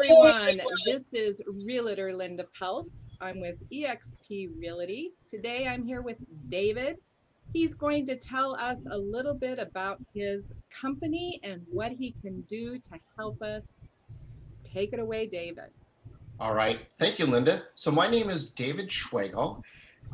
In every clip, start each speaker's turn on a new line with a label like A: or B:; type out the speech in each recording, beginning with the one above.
A: everyone. This is Realtor Linda Peltz. I'm with eXp Realty. Today I'm here with David. He's going to tell us a little bit about his company and what he can do to help us. Take it away, David.
B: All right. Thank you, Linda. So my name is David Schwegel.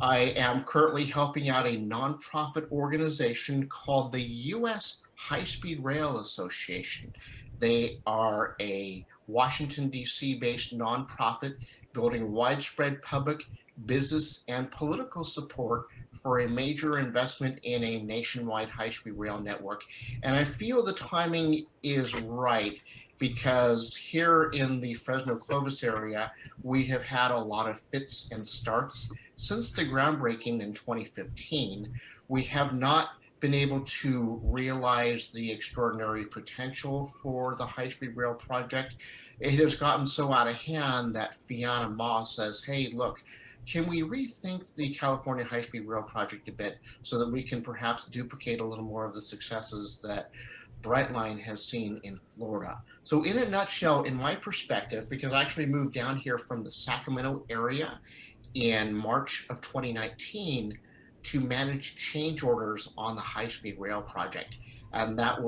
B: I am currently helping out a nonprofit organization called the U.S. High-Speed Rail Association. They are a Washington, D.C. based nonprofit building widespread public, business, and political support for a major investment in a nationwide high-speed rail network. And I feel the timing is right because here in the Fresno Clovis area, we have had a lot of fits and starts. Since the groundbreaking in 2015, we have not been able to realize the extraordinary potential for the high-speed rail project. It has gotten so out of hand that Fiona Ma says, hey, look, can we rethink the California high-speed rail project a bit so that we can perhaps duplicate a little more of the successes that Brightline has seen in Florida? So in a nutshell, in my perspective, because I actually moved down here from the Sacramento area in March of 2019 to manage change orders on the high-speed rail project. And that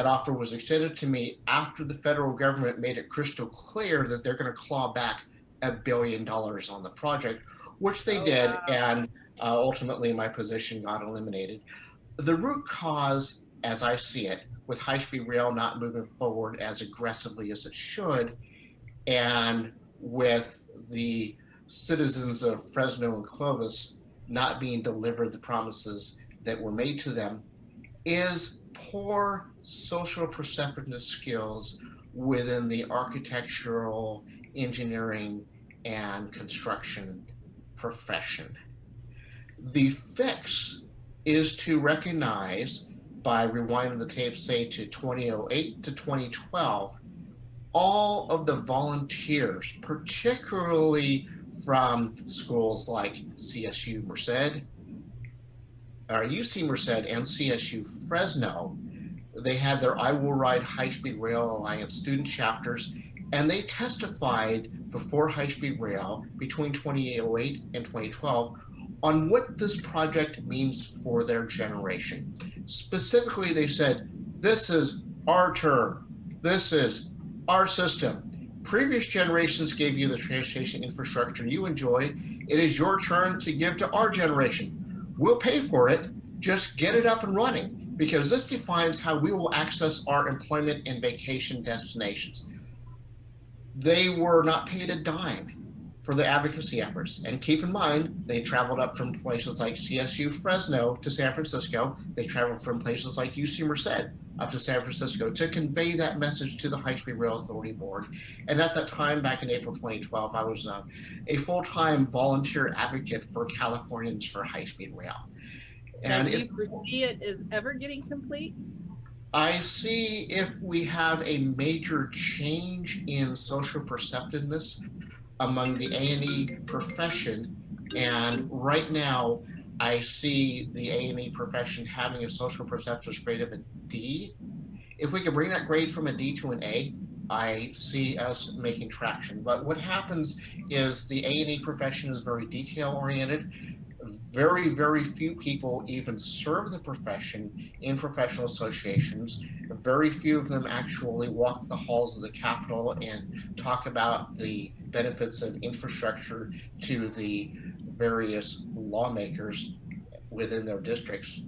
B: offer was extended to me after the federal government made it crystal clear that they're going to claw back $1 billion on the project, which they did. Wow. And ultimately my position got eliminated. The root cause, as I see it, with high-speed rail not moving forward as aggressively as it should, and with the citizens of Fresno and Clovis not being delivered the promises that were made to them, is poor social perceptiveness skills within the architectural, engineering, and construction profession. The fix is to recognize, by rewinding the tape, say to 2008 to 2012, all of the volunteers, particularly from schools like CSU Merced, or UC Merced and CSU Fresno, they had their I Will Ride High-Speed Rail Alliance student chapters, and they testified before High-Speed Rail between 2008 and 2012 on what this project means for their generation. Specifically, they said, this is our term, this is our system. Previous generations gave you the transportation infrastructure you enjoy. It is your turn to give to our generation. We'll pay for it, just get it up and running, because this defines how we will access our employment and vacation destinations. They were not paid a dime for the advocacy efforts. And keep in mind, they traveled up from places like CSU Fresno to San Francisco. They traveled from places like UC Merced up to San Francisco to convey that message to the High-Speed Rail Authority Board. And at that time, back in April 2012, I was a full-time volunteer advocate for Californians for high-speed rail.
A: And do you foresee it is ever getting complete?
B: I see if we have a major change in social perceptiveness among the A&E profession, and right now I see the A&E profession having a social perceptions grade of a D. If we could bring that grade from a D to an A, I see us making traction. But what happens is the A&E profession is very detail oriented. Very, very few people even serve the profession in professional associations. Very few of them actually walk the halls of the Capitol and talk about the benefits of infrastructure to the various lawmakers within their districts.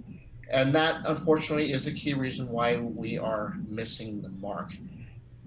B: And that, unfortunately, is a key reason why we are missing the mark.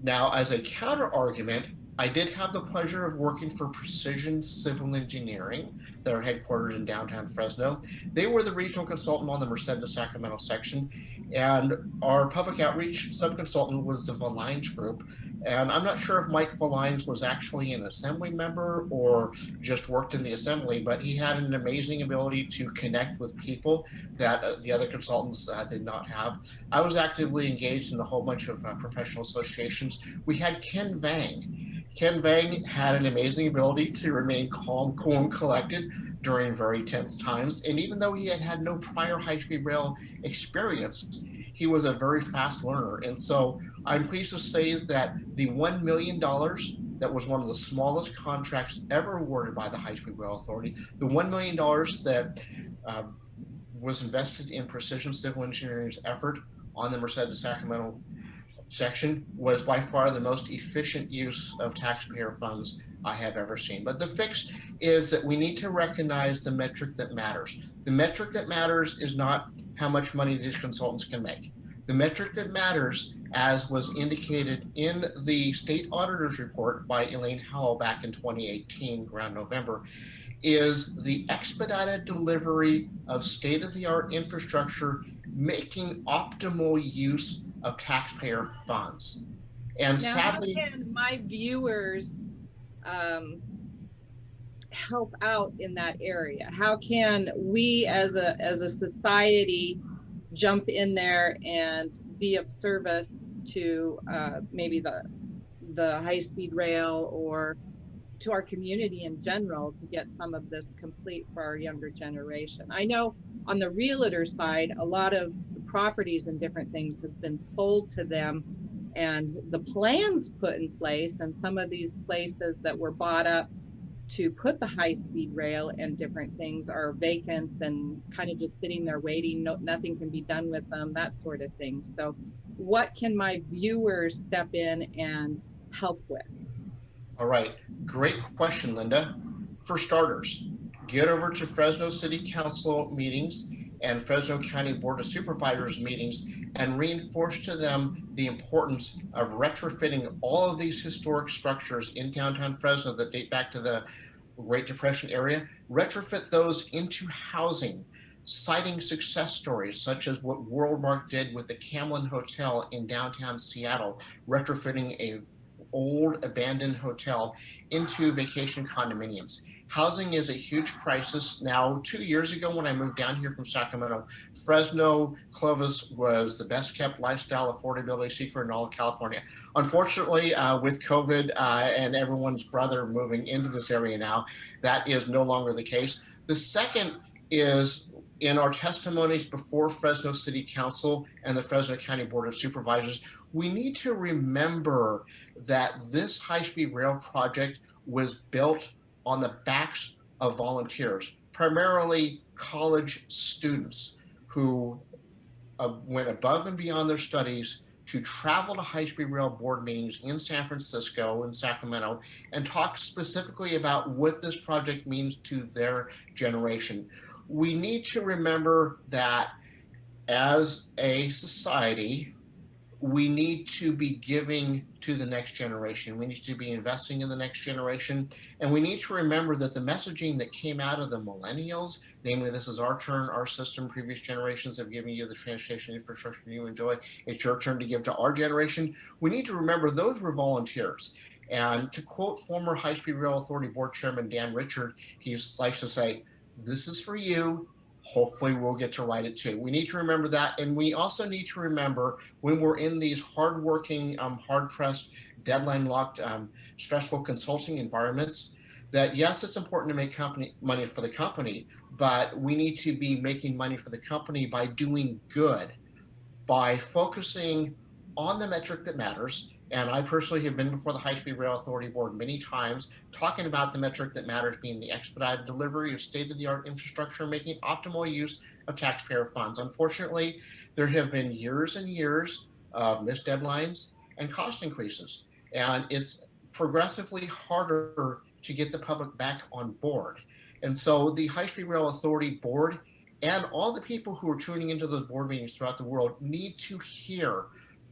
B: Now, as a counter argument, I did have the pleasure of working for Precision Civil Engineering. They're headquartered in downtown Fresno. They were the regional consultant on the Merced to Sacramento section, and our public outreach subconsultant was the Valines Group. And I'm not sure if Mike Valines was actually an assembly member or just worked in the assembly, but he had an amazing ability to connect with people that the other consultants did not have. I was actively engaged in a whole bunch of professional associations. We had Ken Vang. Ken Vang had an amazing ability to remain calm, cool, and collected during very tense times. And even though he had had no prior high-speed rail experience, he was a very fast learner. And so I'm pleased to say that the $1 million that was one of the smallest contracts ever awarded by the High Speed Rail Authority, the $1 million that uh, was invested in Precision Civil Engineering's effort on the Merced to Sacramento section, was by far the most efficient use of taxpayer funds I have ever seen. But the fix is that we need to recognize the metric that matters. The metric that matters is not how much money these consultants can make. The metric that matters, as was indicated in the state auditor's report by Elaine Howell back in 2018, around November, is the expedited delivery of state-of-the-art infrastructure, making optimal use of taxpayer funds. And
A: Now, how
B: sadly,
A: can my viewers um, help out in that area? How can we as a society jump in there and be of service to maybe the high speed rail or to our community in general to get some of this complete for our younger generation? I know on the realtor side, a lot of properties and different things has been sold to them and the plans put in place, and some of these places that were bought up to put the high speed rail and different things are vacant and kind of just sitting there waiting. No, nothing can be done with them, that sort of thing. So what can my viewers step in and help with?
B: all right, great question, Linda. For starters, get over to Fresno City Council meetings and Fresno County Board of Supervisors meetings and reinforce to them the importance of retrofitting all of these historic structures in downtown Fresno that date back to the Great Depression area, retrofit those into housing, citing success stories such as what WorldMark did with the Camlin Hotel in downtown Seattle, retrofitting a old abandoned hotel into vacation condominiums. Housing is a huge crisis. Now, 2 years ago, when I moved down here from Sacramento, Fresno Clovis was the best kept lifestyle affordability secret in all of California. Unfortunately, with COVID and everyone's brother moving into this area now, that is no longer the case. The second is in our testimonies before Fresno City Council and the Fresno County Board of Supervisors, we need to remember that this high-speed rail project was built on the backs of volunteers, primarily college students who went above and beyond their studies to travel to high-speed rail board meetings in San Francisco and Sacramento and talk specifically about what this project means to their generation. We need to remember that as a society, we need to be giving to the next generation. We need to be investing in the next generation. And we need to remember that the messaging that came out of the millennials, namely, this is our turn, our system, previous generations have given you the transportation infrastructure you enjoy. It's your turn to give to our generation. We need to remember those were volunteers. And to quote former High Speed Rail Authority Board Chairman Dan Richard, he likes to say, this is for you. Hopefully we'll get to write it too. We need to remember that. And we also need to remember when we're in these hardworking, hard-pressed, deadline-locked, stressful consulting environments, that yes, it's important to make money for the company, but we need to be making money for the company by doing good, by focusing on the metric that matters. And I personally have been before the High Speed Rail Authority Board many times talking about the metric that matters being the expedited delivery of state-of-the-art infrastructure, making optimal use of taxpayer funds. Unfortunately, there have been years and years of missed deadlines and cost increases. And it's progressively harder to get the public back on board. And so the High Speed Rail Authority Board and all the people who are tuning into those board meetings throughout the world need to hear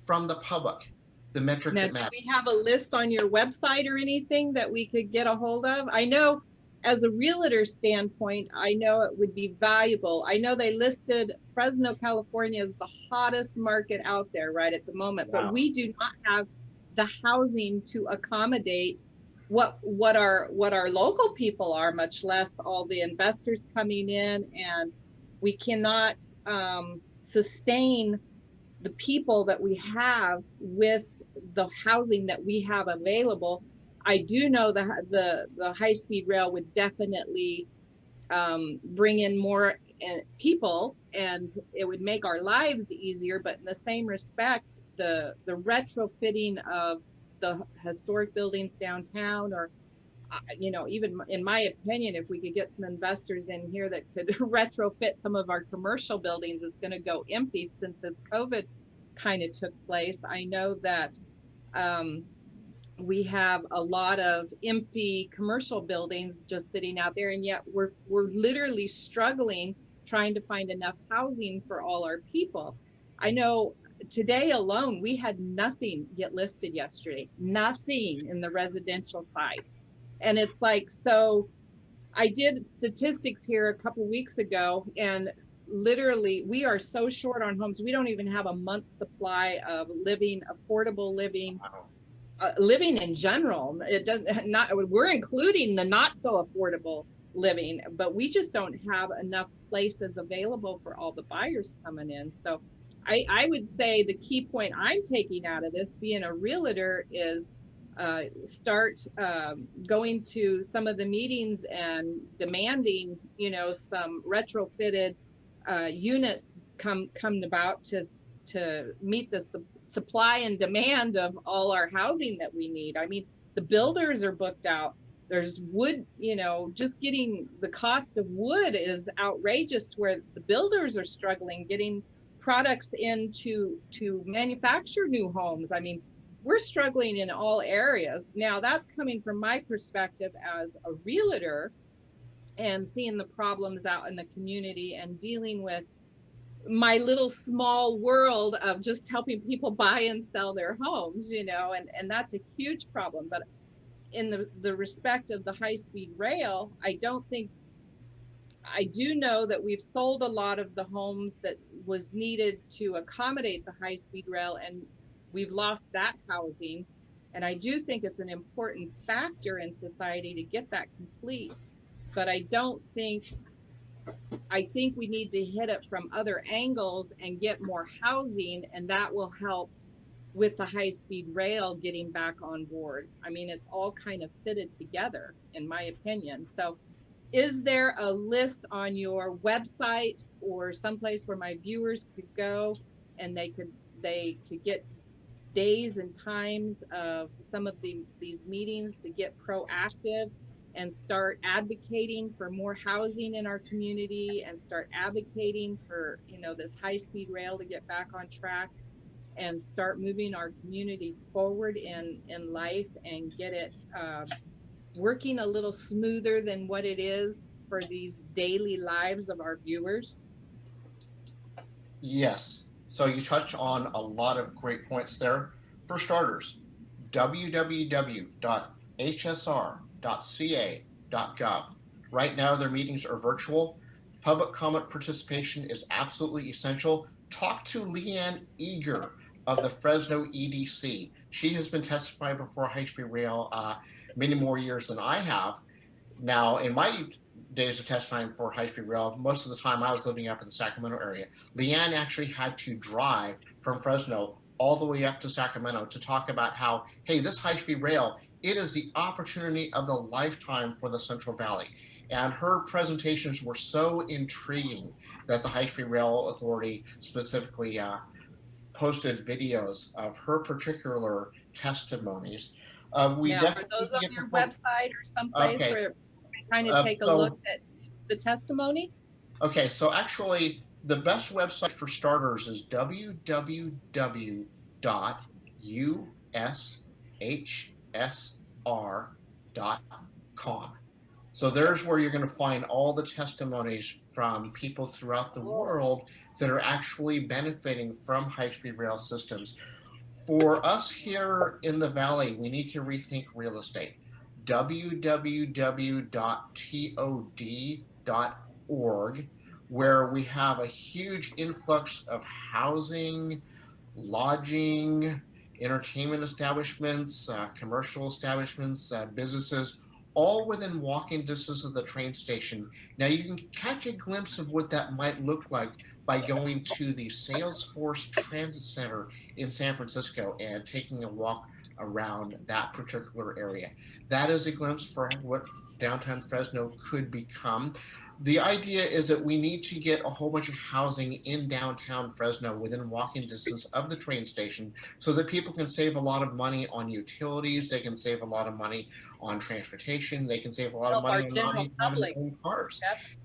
B: from the public the metric
A: Now,
B: that
A: do
B: matters.
A: we have a list on your website or anything that we could get a hold of? I know as a realtor standpoint, I know it would be valuable. I know they listed Fresno, California as the hottest market out there right at the moment, but
B: Wow.
A: we do not have the housing to accommodate what our local people are, much less all the investors coming in, and we cannot sustain the people that we have with the housing that we have available. I do know the high speed rail would definitely bring in more people, and it would make our lives easier. But in the same respect, the retrofitting of the historic buildings downtown, or even in my opinion, if we could get some investors in here that could retrofit some of our commercial buildings, it's going to go empty since this COVID kind of took place. I know that we have a lot of empty commercial buildings just sitting out there, and yet we're literally struggling trying to find enough housing for all our people. I know today alone we had nothing get listed yesterday, nothing in the residential side. And it's like, so I did statistics here a couple weeks ago, and literally we are so short on homes. We don't even have a month's supply of living, affordable living, living in general. It doesn't, not, we're including the not so affordable living, but we just don't have enough places available for all the buyers coming in. So I would say the key point I'm taking out of this, being a realtor, is start going to some of the meetings and demanding, some retrofitted units come about to meet the supply and demand of all our housing that we need. I mean, the builders are booked out. There's wood, just getting the cost of wood is outrageous, to where the builders are struggling getting products in to manufacture new homes. I mean, we're struggling in all areas. Now, that's coming from my perspective as a realtor and seeing the problems out in the community and dealing with my little small world of just helping people buy and sell their homes, and that's a huge problem. But in the respect of the high-speed rail, I do know that we've sold a lot of the homes that was needed to accommodate the high-speed rail, and we've lost that housing. And I do think it's an important factor in society to get that complete. But I think we need to hit it from other angles and get more housing, and that will help with the high-speed rail getting back on board. I mean, it's all kind of fitted together, in my opinion. So is there a list on your website or someplace where my viewers could go and they could get days and times of some of these meetings to get proactive and start advocating for more housing in our community, and start advocating for, this high-speed rail to get back on track and start moving our community forward in life and get it working a little smoother than what it is for these daily lives of our viewers?
B: Yes. So you touch on a lot of great points there. For starters, www.hsr.ca.gov. Right now, their meetings are virtual. Public comment participation is absolutely essential. Talk to Leanne Eager of the Fresno EDC. She has been testifying before high-speed rail many more years than I have. Now, in my days of testifying for high-speed rail, most of the time I was living up in the Sacramento area. Leanne actually had to drive from Fresno all the way up to Sacramento to talk about how, hey, this high-speed rail, it is the opportunity of the lifetime for the Central Valley. And her presentations were so intriguing that the High-Speed Rail Authority specifically posted videos of her particular testimonies. We
A: Now, are
B: definitely
A: those
B: need to
A: on
B: get
A: your
B: the
A: website or someplace
B: okay.
A: where we kind of take a look
B: So
A: at the testimony?
B: okay, so actually, the best website for starters is www.ushsr.com. So there's where you're going to find all the testimonies from people throughout the
A: Oh,
B: world that are actually benefiting from high-speed rail systems. For us here in the Valley, we need to rethink real estate. www.tod.org, where we have a huge influx of housing, lodging, entertainment establishments, commercial establishments, businesses, all within walking distance of the train station. Now you can catch a glimpse of what that might look like by going to the Salesforce Transit Center in San Francisco and taking a walk around that particular area. That is a glimpse for what downtown Fresno could become. The idea is that we need to get a whole bunch of housing in downtown Fresno within walking distance of the train station so that people can save a lot of money on utilities. They can save a lot of money on transportation. They can save a lot of
A: Help our
B: money on not
A: general
B: even having their
A: public.
B: own cars.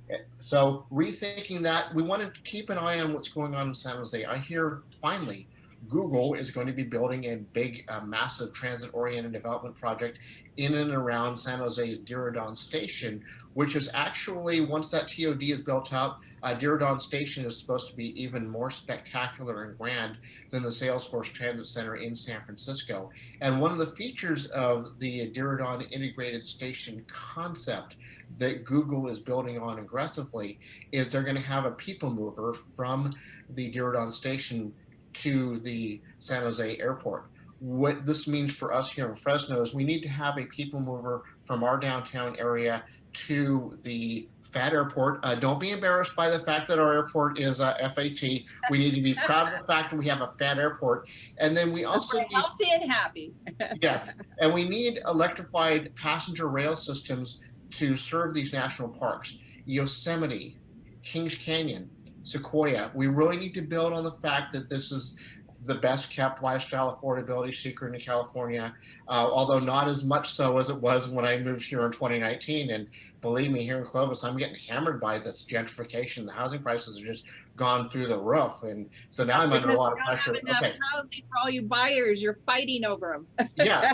A: Yep.
B: So rethinking that, we want to keep an eye on what's going on in San Jose. I hear finally Google is going to be building a big, massive transit-oriented development project in and around San Jose's Diridon Station, which is actually, once that TOD is built up, Diridon Station is supposed to be even more spectacular and grand than the Salesforce Transit Center in San Francisco. And one of the features of the Diridon Integrated Station concept that Google is building on aggressively is they're going to have a people mover from the Diridon Station to the San Jose airport. What this means for us here in Fresno is we need to have a people mover from our downtown area to the FAT airport. Don't be embarrassed by the fact that our airport is FAT. We need to be proud of the fact that we have a FAT airport. And then we also
A: need healthy and happy.
B: Yes, and we need electrified passenger rail systems to serve these national parks. Yosemite, Kings Canyon, Sequoia. We really need to build on the fact that this is the best kept lifestyle affordability secret in California, although not as much so as it was when I moved here in 2019. And believe me, here in Clovis, I'm getting hammered by this gentrification. The housing prices are just gone through the roof. And so now I'm under a lot of pressure.
A: Okay. Housing for all you buyers, you're fighting over them.
B: Yeah,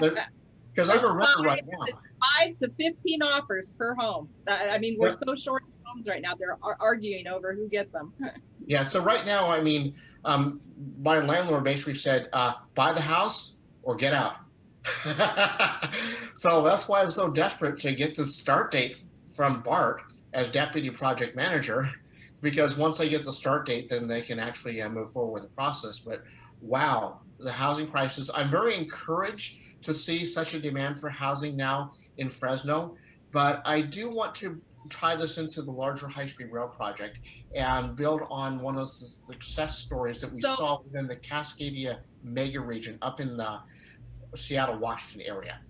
B: because I'm a renter right now.
A: 5 to 15 offers per home. I mean, we're so short of homes right now. They're arguing over who gets them.
B: Yeah, so right now, I mean, my landlord basically said, buy the house or get out. So that's why I'm so desperate to get the start date from Bart as deputy project manager, because once I get the start date, then they can actually move forward with the process. But wow, the housing prices, I'm very encouraged to see such a demand for housing now in Fresno, but I do want to tie this into the larger high-speed rail project and build on one of the success stories that we saw within the Cascadia mega region up in the Seattle, Washington area.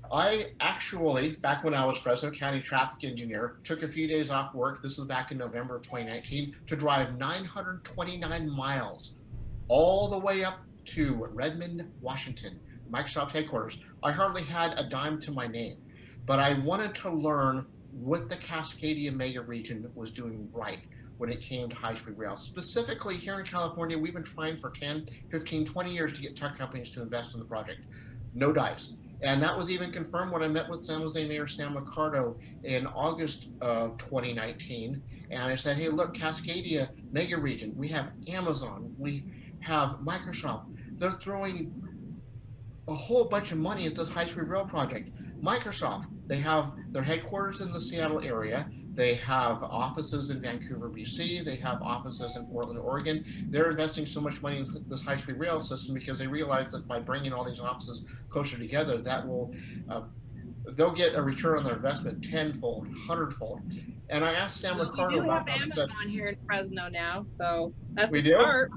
B: I actually, back when I was Fresno County traffic engineer, took a few days off work, this was back in November of 2019, to drive 929 miles all the way up to Redmond, Washington, Microsoft headquarters. I hardly had a dime to my name, but I wanted to learn what the Cascadia mega region was doing right when it came to high-speed rail. Specifically here in California, we've been trying for 10, 15, 20 years to get tech companies to invest in the project. No dice. And that was even confirmed when I met with San Jose Mayor Sam Liccardo in August of 2019. And I said, hey, look, Cascadia mega region, we have Amazon, we have Microsoft. They're throwing a whole bunch of money at this high-speed rail project. Microsoft, they have their headquarters in the Seattle area. They have offices in Vancouver, BC. They have offices in Portland, Oregon. They're investing so much money in this high-speed rail system because they realize that by bringing all these offices closer together, that will they'll get a return on their investment tenfold, hundredfold. And I asked Sam Liccardo about that.
A: We do have Amazon here in Fresno now, so that's
B: a
A: start,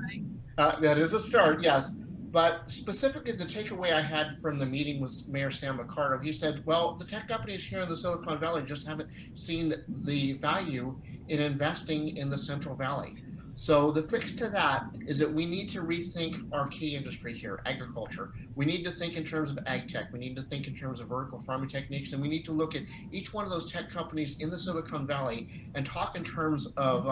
B: right? That is a start, yes. But specifically, the takeaway I had from the meeting with Mayor Sam Liccardo, he said, well, the tech companies here in the Silicon Valley just haven't seen the value in investing in the Central Valley. So the fix to that is that we need to rethink our key industry here, agriculture. We need to think in terms of ag tech. We need to think in terms of vertical farming techniques, and we need to look at each one of those tech companies in the Silicon Valley and talk in terms of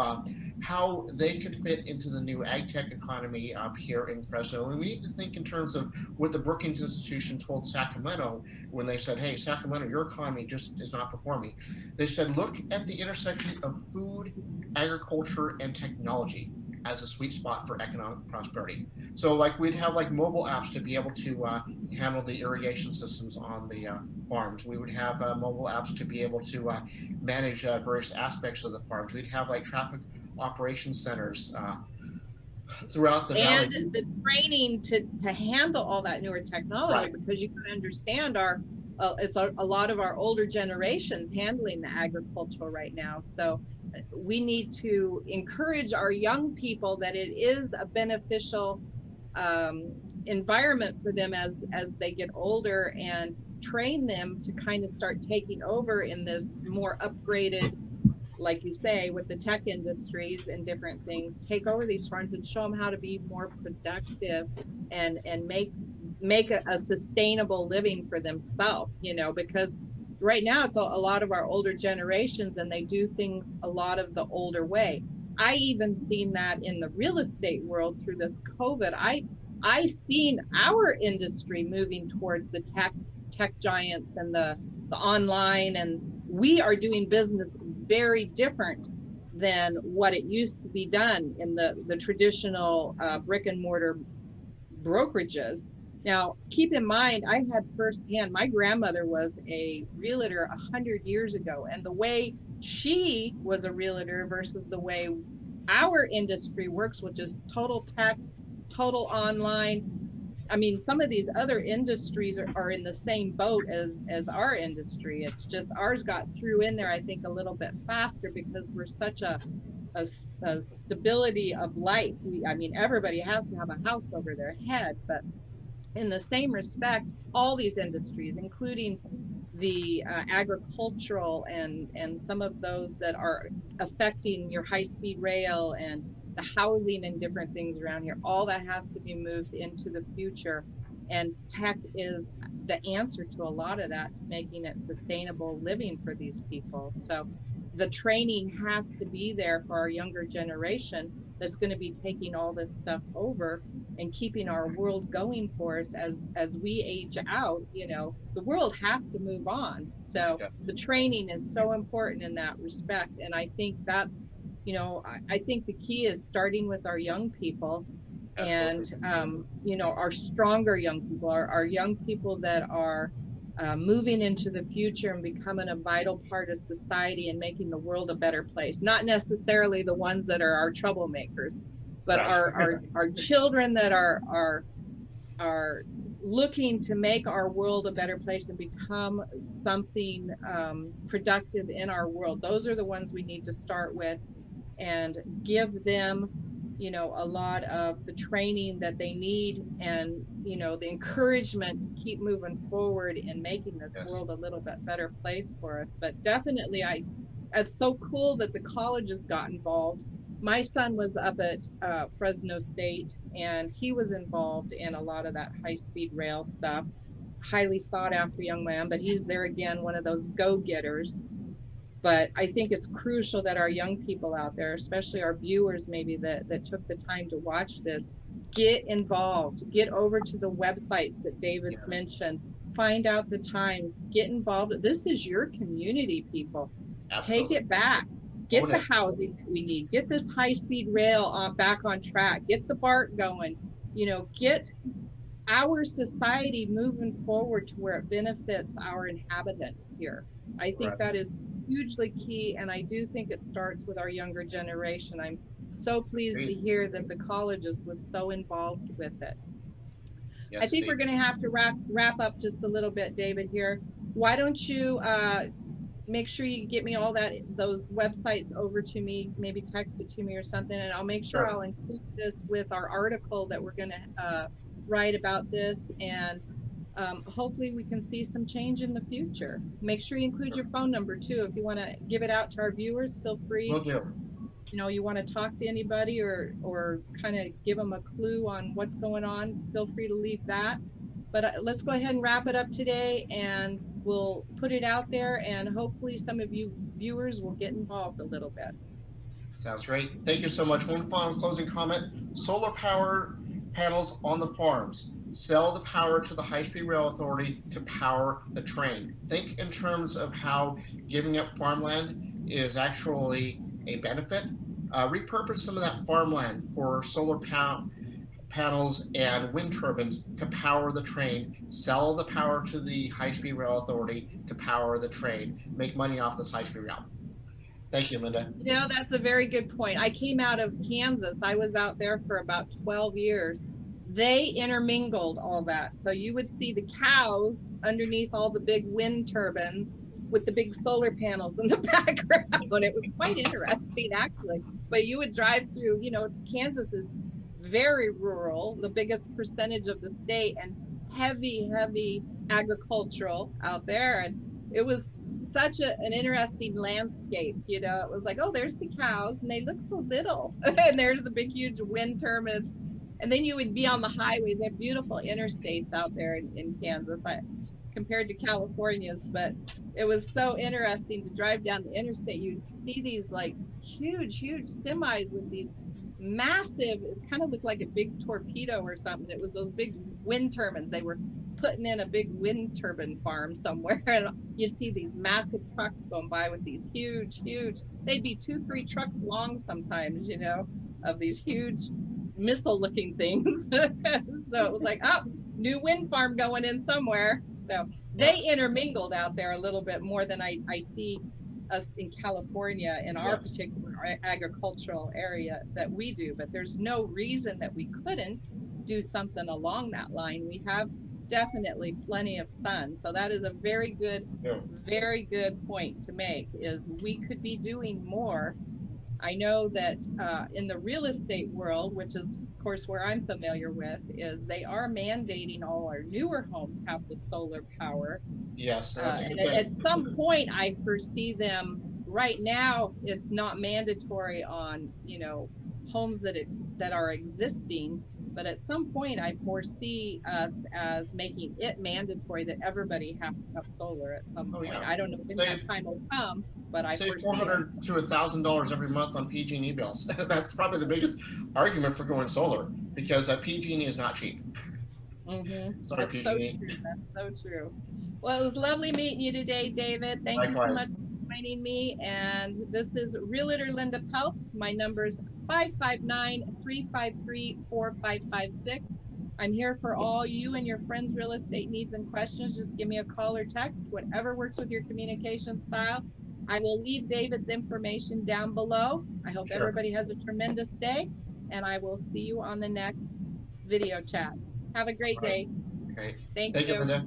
B: how they could fit into the new ag tech economy up here in Fresno. And we need to think in terms of what the Brookings Institution told Sacramento when they said, hey, Sacramento, your economy just is not performing. They said, look at the intersection of food, agriculture, and technology as a sweet spot for economic prosperity. So like we'd have like mobile apps to be able to handle the irrigation systems on the farms. We would have mobile apps to be able to manage various aspects of the farms. We'd have like traffic operations centers throughout the valley.
A: And the training to handle all that newer technology, right? Because you can understand it's a lot of our older generations handling the agricultural right now. So we need to encourage our young people that it is a beneficial environment for them as they get older, and train them to kind of start taking over in this more upgraded like you say, with the tech industries and different things, take over these farms and show them how to be more productive and make a sustainable living for themselves, because right now it's a lot of our older generations and they do things a lot of the older way. I even seen that in the real estate world through this COVID. I seen our industry moving towards the tech giants and the online, and we are doing business very different than what it used to be done in the traditional brick and mortar brokerages. Now, keep in mind, I had firsthand, my grandmother was a realtor 100 years ago, and the way she was a realtor versus the way our industry works, which is total tech, total online. I mean, some of these other industries are in the same boat as our industry. It's just ours got through in there, I think, a little bit faster because we're such a, a stability of life. I mean, everybody has to have a house over their head, but in the same respect, all these industries, including the agricultural and some of those that are affecting your high-speed rail and the housing and different things around here, all that has to be moved into the future. And tech is the answer to a lot of that, to making it sustainable living for these people. So the training has to be there for our younger generation that's going to be taking all this stuff over and keeping our world going for us as we age out. The world has to move on. So
B: Yeah,
A: the training is so important in that respect. And I think that's, I think the key is starting with our young people and,
B: absolutely.
A: our stronger young people, our young people that are moving into the future and becoming a vital part of society and making the world a better place. Not necessarily the ones that are our troublemakers, but
B: Right.
A: our children that are looking to make our world a better place and become something productive in our world. Those are the ones we need to start with and give them, a lot of the training that they need and, the encouragement to keep moving forward in making this
B: Yes.
A: world a little bit better place for us. But definitely, it's so cool that the colleges got involved. My son was up at Fresno State and he was involved in a lot of that high speed rail stuff. Highly sought after young man, but he's there again, one of those go getters. But I think it's crucial that our young people out there, especially our viewers maybe that took the time to watch this, get involved, get over to the websites that David's
B: Yes.
A: mentioned, find out the times, get involved. This is your community, people. Take
B: Absolutely.
A: it back. Get
B: Own
A: the
B: it.
A: housing that we need. Get this high-speed rail back on track. Get the BART going. Get our society moving forward to where it benefits our inhabitants here. I think
B: Right.
A: that is hugely key, and I do think it starts with our younger generation. I'm so pleased to
B: Agreed.
A: hear that the colleges was so involved with it. I
B: Yes,
A: think
B: indeed.
A: we're going to have to wrap up just a little bit, David. Here, why don't you make sure you get me all those websites over to me, maybe text it to me or something, and I'll make sure
B: Sure.
A: I'll include this with our article that we're going to write about this, and hopefully we can see some change in the future. Make sure you include
B: Sure.
A: your phone number too. If you want to give it out to our viewers, feel free.
B: Will do.
A: You want to talk to anybody or kind of give them a clue on what's going on, feel free to leave that. But let's go ahead and wrap it up today, and we'll put it out there, and hopefully some of you viewers will get involved a little bit.
B: Sounds great. Thank you so much. One final closing comment. Solar power panels on the farms. Sell the power to the high-speed rail authority to power the train. Think in terms of how giving up farmland is actually a benefit. Repurpose some of that farmland for solar panels and wind turbines to power the train. Sell the power to the high-speed rail authority to power the train. Make money off this high-speed rail. Thank you, Linda.
A: That's a very good point. I came out of Kansas. I was out there for about 12 years. They intermingled all that. So you would see the cows underneath all the big wind turbines with the big solar panels in the background. It was quite interesting, actually. But you would drive through, Kansas is very rural, the biggest percentage of the state, and heavy, heavy agricultural out there. And it was such an interesting landscape. You know, it was like, oh, there's the cows and they look so little. And there's the big, huge wind turbines. And then you would be on the highways. They have beautiful interstates out there in Kansas compared to California's. But it was so interesting to drive down the interstate. You'd see these like huge, huge semis with these massive, it kind of looked like a big torpedo or something. It was those big wind turbines. They were putting in a big wind turbine farm somewhere. And you'd see these massive trucks going by with these huge, huge, they'd be 2, 3 trucks long sometimes, you know, of these huge missile looking things. So it was like, oh, new wind farm going in somewhere. So they intermingled out there a little bit more than I see us in California in our particular agricultural area that we do. But there's no reason that we couldn't do something along that line. We have definitely plenty of sun. So that is a very good point to make, is we could be doing more. I know that in the real estate world, which is of course where I'm familiar with, is they are mandating all our newer homes have the solar power.
B: Yes, that's a good
A: And at
B: thing.
A: some point I foresee them, right now it's not mandatory on, you know, homes that are existing, but at some point I foresee us as making it mandatory that everybody has to have solar at some point.
B: Yeah.
A: I don't know when that time will come, but I
B: Save
A: foresee it.
B: $400 to $1,000 every month on PG&E bills. That's probably the biggest argument for going solar, because PG&E is not cheap. Sorry,
A: That's so
B: PG&E.
A: true. That's so true. Well, it was lovely meeting you today, David. Thank you so much
B: Likewise.
A: for joining me. And this is Realtor Linda Peltz. My number's 559-353-4556. I'm here for all you and your friends' real estate needs and questions. Just give me a call or text, whatever works with your communication style. I will leave David's information down below. I hope
B: Sure.
A: everybody has a tremendous day, and I will see you on the next video chat. Have a great
B: All right.
A: day.
B: Okay.
A: Thank
B: Thank you,
A: you.
B: Linda.